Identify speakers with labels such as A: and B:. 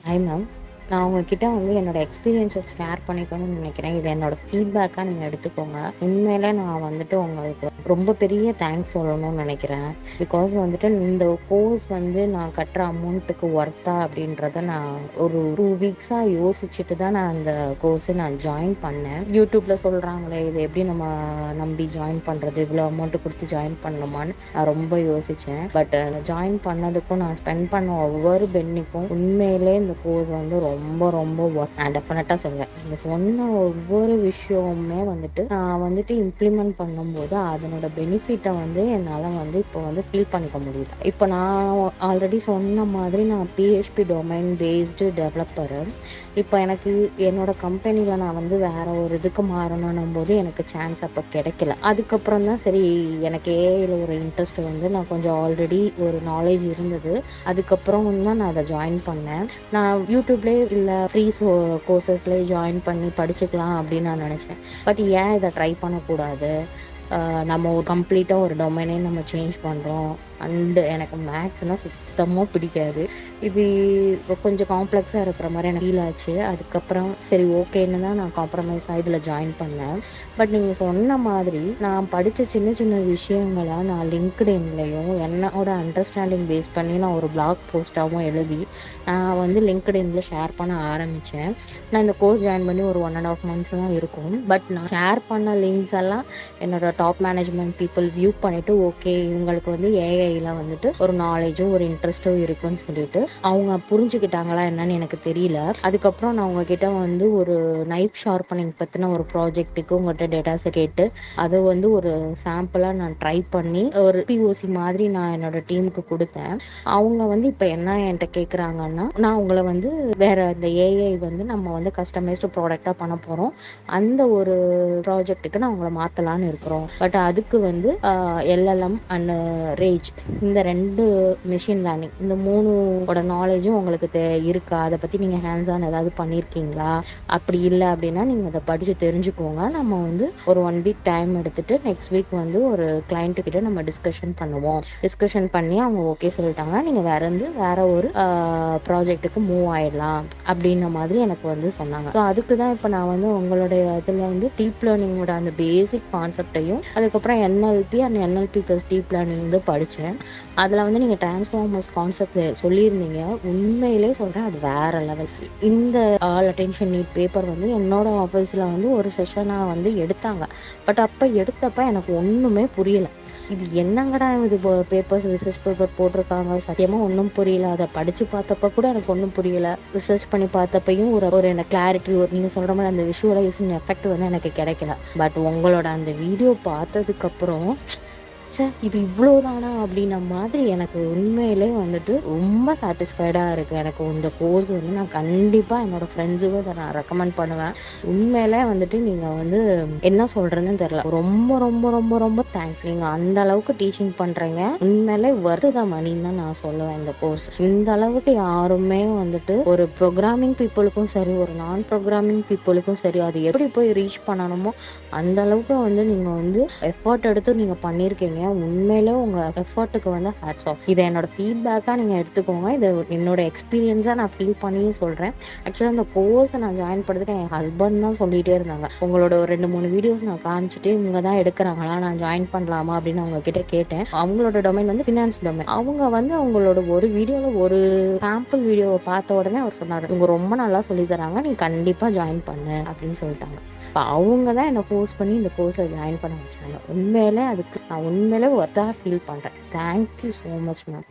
A: Hi ma'am. நான் உங்ககிட்ட வந்து என்னோட எக்ஸ்பீரியன்ஸஸ் ஷேர் பண்ணிக்கணும்னு நினைக்கிறேன். இது என்னோட ஃபீட்பேக்காக நீங்கள் எடுத்துக்கோங்க. உண்மையிலே நான் வந்துட்டு உங்களுக்கு ரொம்ப பெரிய தேங்க்ஸ் சொல்லணும்னு நினைக்கிறேன். பிகாஸ் வந்துட்டு இந்த கோர்ஸ் வந்து நான் கட்டுற அமௌண்ட்டுக்கு ஒர்த்தா அப்படின்றத நான் ஒரு 2 வீக்ஸாக யோசிச்சுட்டு தான் நான் அந்த கோர்ஸை நான் ஜாயின் பண்ணேன். யூடியூப்பில் சொல்கிறாங்களே இது எப்படி நம்ம நம்பி ஜாயின் பண்ணுறது, இவ்வளோ அமௌண்ட்டு கொடுத்து ஜாயின் பண்ணணுமான்னு நான் ரொம்ப யோசித்தேன். பட் ஜாயின் பண்ணதுக்கும் நான் ஸ்பெண்ட் பண்ண ஒவ்வொரு பென்னிக்கும் உண்மையிலே இந்த கோர்ஸ் வந்து ரொம்ப ரொம்ப ஒர்த். நான் டெஃபினட்டாக சொல்வேன். நீங்கள் சொன்ன ஒவ்வொரு விஷயமுமே வந்துட்டு நான் வந்துட்டு இம்ப்ளிமெண்ட் பண்ணும்போது அதனோட பெனிஃபிட்டை வந்து என்னால் வந்து இப்போ வந்து ஃபீல் பண்ணிக்க முடியுது. இப்போ நான் ஆல்ரெடி சொன்ன மாதிரி நான் பிஹெச்பி டொமைன் பேஸ்டு டெவலப்பரு. இப்போ எனக்கு என்னோட கம்பெனியில் நான் வந்து வேற ஒரு இதுக்கு மாறணும் போது எனக்கு சான்ஸ் அப்போ கிடைக்கல. அதுக்கப்புறம் தான் சரி எனக்கு ஏஐயில் ஒரு இன்ட்ரெஸ்ட் வந்து நான் கொஞ்சம் ஆல்ரெடி ஒரு நாலேஜ் இருந்தது. அதுக்கப்புறம் தான் நான் அதை ஜாயின் பண்ணேன். நான் யூடியூப்லேயே இல்லை ஃப்ரீ கோர்சஸ்லேயே ஜாயின் பண்ணி படிச்சுக்கலாம் அப்படின்னு நான் நினச்சேன். பட் ஏன் இதை ட்ரை பண்ணக்கூடாது? நம்ம ஒரு கம்ப்ளீட்டாக ஒரு டொமைனே நம்ம சேஞ்ச் பண்ணுறோம். அண்டு எனக்கு மேக்ஸ்னால் சுத்தமாக பிடிக்காது. இது கொஞ்சம் காம்ப்ளெக்ஸாக இருக்கிற மாதிரி எனக்கு ஃபீல் ஆச்சு. அதுக்கப்புறம் சரி ஓகேன்னு தான் நான் காம்ப்ரமைஸாக இதில் ஜாயின் பண்ணேன். பட் நீங்கள் சொன்ன மாதிரி நான் படித்த சின்ன சின்ன விஷயங்களை நான் லிங்க்டின்லையும் என்னோட அண்டர்ஸ்டாண்டிங் பேஸ் பண்ணி நான் ஒரு பிளாக் போஸ்ட்டாகவும் எழுதி நான் வந்து லிங்க்டின்ல ஷேர் பண்ண ஆரம்பித்தேன். நான் இந்த கோர்ஸ் ஜாயின் பண்ணி ஒரு 1.5 months தான் இருக்கும். பட் நான் ஷேர் பண்ண லிங்க்ஸ் எல்லாம் என்னோட டாப் மேனேஜ்மெண்ட் பீப்புள் வியூ பண்ணிவிட்டு ஓகே இவங்களுக்கு வந்து ஏஐயில் வந்துட்டு ஒரு நாலேஜும் ஒரு இன்ட்ரெஸ்ட்டும் இருக்குன்னு சொல்லிட்டு அவங்க புரிஞ்சுக்கிட்டாங்களா என்னன்னு எனக்கு தெரியல. அதுக்கப்புறம் நான் உங்ககிட்ட வந்து ஒரு நைஃப் ஷார்ப்பனிங் பற்றின ஒரு ப்ராஜெக்ட்டுக்கு உங்கள்கிட்ட டேட்டாஸை கேட்டு அதை வந்து ஒரு சாம்பிளாக நான் ட்ரை பண்ணி ஒரு பிஓசி மாதிரி நான் என்னோட டீமுக்கு கொடுத்தேன். அவங்க வந்து இப்போ என்ன என்கிட்ட கேட்குறாங்கன்னா நான் உங்களை வந்து வேற இந்த ஏஐ வந்து நம்ம வந்து கஸ்டமைஸ்டு ப்ராடக்டாக பண்ண போகிறோம், அந்த ஒரு ப்ராஜெக்ட்டுக்கு நான் உங்களை மாற்றலான்னு இருக்கிறோம். பட் அதுக்கு வந்து எல்எல்எம் அண்ட் ரேஜ் இந்த 2 மெஷின் லேர்னிங் இந்த 3ஓட நாலேஜும் உங்களுக்கு இருக்கா? அதை பற்றி நீங்கள் ஹேண்ட்ஸ் ஆன் ஏதாவது பண்ணியிருக்கீங்களா? அப்படி இல்லை அப்படின்னா நீங்கள் அதை படித்து தெரிஞ்சுக்கோங்க. நம்ம வந்து ஒரு 1 week டைம் எடுத்துகிட்டு நெக்ஸ்ட் வீக் வந்து ஒரு கிளைண்ட்டுக்கிட்ட நம்ம டிஸ்கஷன் பண்ணுவோம். டிஸ்கஷன் பண்ணி அவங்க ஓகே சொல்லிட்டாங்கன்னா நீங்கள் வேற ஒரு ப்ராஜெக்ட்டுக்கு மூவ் ஆயிடலாம் அப்படின்ற மாதிரி எனக்கு வந்து சொன்னாங்க. ஸோ அதுக்கு தான் இப்போ நான் வந்து உங்களுடைய இதில் வந்து டீப் லேர்னிங்கோட அந்த பேசிக் கான்செப்டையும் அதுக்கப்புறம் NLP and NLP plus deep learning வந்து படித்தேன். அதில் வந்து நீங்கள் டிரான்ஸ்ஃபார்மர்ஸ் கான்செப்ட் சொல்லியிருந்தீங்க. உண்மையிலே சொல்கிறேன் அது வேற லெவல். இந்த ஆல் அட்டென்ஷன் நீட் பேப்பர் வந்து என்னோட ஆஃபீஸில் வந்து ஒரு செஷனாக வந்து எடுத்தாங்க. பட் அப்போ எடுத்தப்ப எனக்கு ஒன்றுமே புரியலை. இது என்னங்கடா இது பேப்பர்ஸ் ரிசர்ச் பேப்பர் போட்டிருக்காங்க, சத்தியமாக ஒன்றும் புரியல. அதை படித்து பார்த்தப்ப கூட எனக்கு ஒன்றும் புரியல. ரிசர்ச் பண்ணி பார்த்தப்பையும் ஒரு எனக்கு கிளாரிட்டி, ஒரு நீங்கள் சொல்கிற மாதிரி அந்த விஷுவலைசேஷன் எஃபெக்ட் வந்து எனக்கு கிடைக்கல. பட் உங்களோட அந்த வீடியோ பார்த்ததுக்கப்புறம் இது இவ்வளோதானா அப்படின்ன மாதிரி எனக்கு உண்மையிலே வந்துட்டு ரொம்ப சாட்டிஸ்ஃபைடாக இருக்குது. எனக்கு இந்த கோர்ஸ் வந்து நான் கண்டிப்பாக என்னோடய ஃப்ரெண்ட்ஸுக்கும் இதை நான் ரெக்கமெண்ட் பண்ணுவேன். உண்மையிலே வந்துட்டு நீங்கள் வந்து என்ன சொல்கிறதுன்னு தெரில. ரொம்ப ரொம்ப ரொம்ப ரொம்ப தேங்க்ஸ். நீங்கள் அந்த அளவுக்கு டீச்சிங் பண்ணுறீங்க. உண்மையிலே ஒர்த் த மணின்னு தான் நான் சொல்லுவேன். இந்த கோர்ஸ் இந்த அளவுக்கு யாருமே வந்துட்டு ஒரு ப்ரோக்ராமிங் பீப்புளுக்கும் சரி ஒரு நான் ப்ரோக்ராமிங் பீப்புளுக்கும் சரி அது எப்படி போய் ரீச் பண்ணணுமோ அந்த அளவுக்கு வந்து நீங்கள் வந்து எஃபர்ட் எடுத்து நீங்கள் பண்ணியிருக்கீங்க. உண்மையிலே உங்கள் எஃபர்ட்டுக்கு வந்து ஹேட்ஸ் ஆஃப். இதை என்னோட ஃபீட்பேக்காக நீங்கள் எடுத்துக்கோங்க. இது என்னோட எக்ஸ்பீரியன்ஸாக நான் ஃபீல் பண்ணியும் சொல்கிறேன். ஆக்சுவலாக அந்த கோர்ஸை நான் ஜாயின் பண்ணுறதுக்கு என் ஹஸ்பண்ட் தான் சொல்லிகிட்டே இருந்தாங்க. உங்களோட ஒரு 2-3 வீடியோஸ் நான் காமிச்சிட்டு இவங்க தான் எடுக்கிறாங்களா, நான் ஜாயின் பண்ணலாமா அப்படின்னு அவங்க கிட்ட கேட்டேன். அவங்களோட டொமைன் வந்து ஃபினான்ஸ் டொமைன். அவங்க வந்து அவங்களோட ஒரு வீடியோவில் ஒரு சாம்பிள் வீடியோவை பார்த்த உடனே அவர் சொன்னார், இவங்க ரொம்ப நல்லா சொல்லி தராங்க, நீ கண்டிப்பாக ஜாயின் பண்ணு அப்படின்னு சொல்லிட்டாங்க. இப்போ அவங்க தான் என்னை ஃபோர்ஸ் பண்ணி இந்த கோர்ஸை ஜாயின் பண்ண வச்சாங்க. உண்மையிலே அதுக்கு நான் உண்மையிலே ஒர்த்தாக ஃபீல் பண்ணுறேன். Thank you so much ma'am.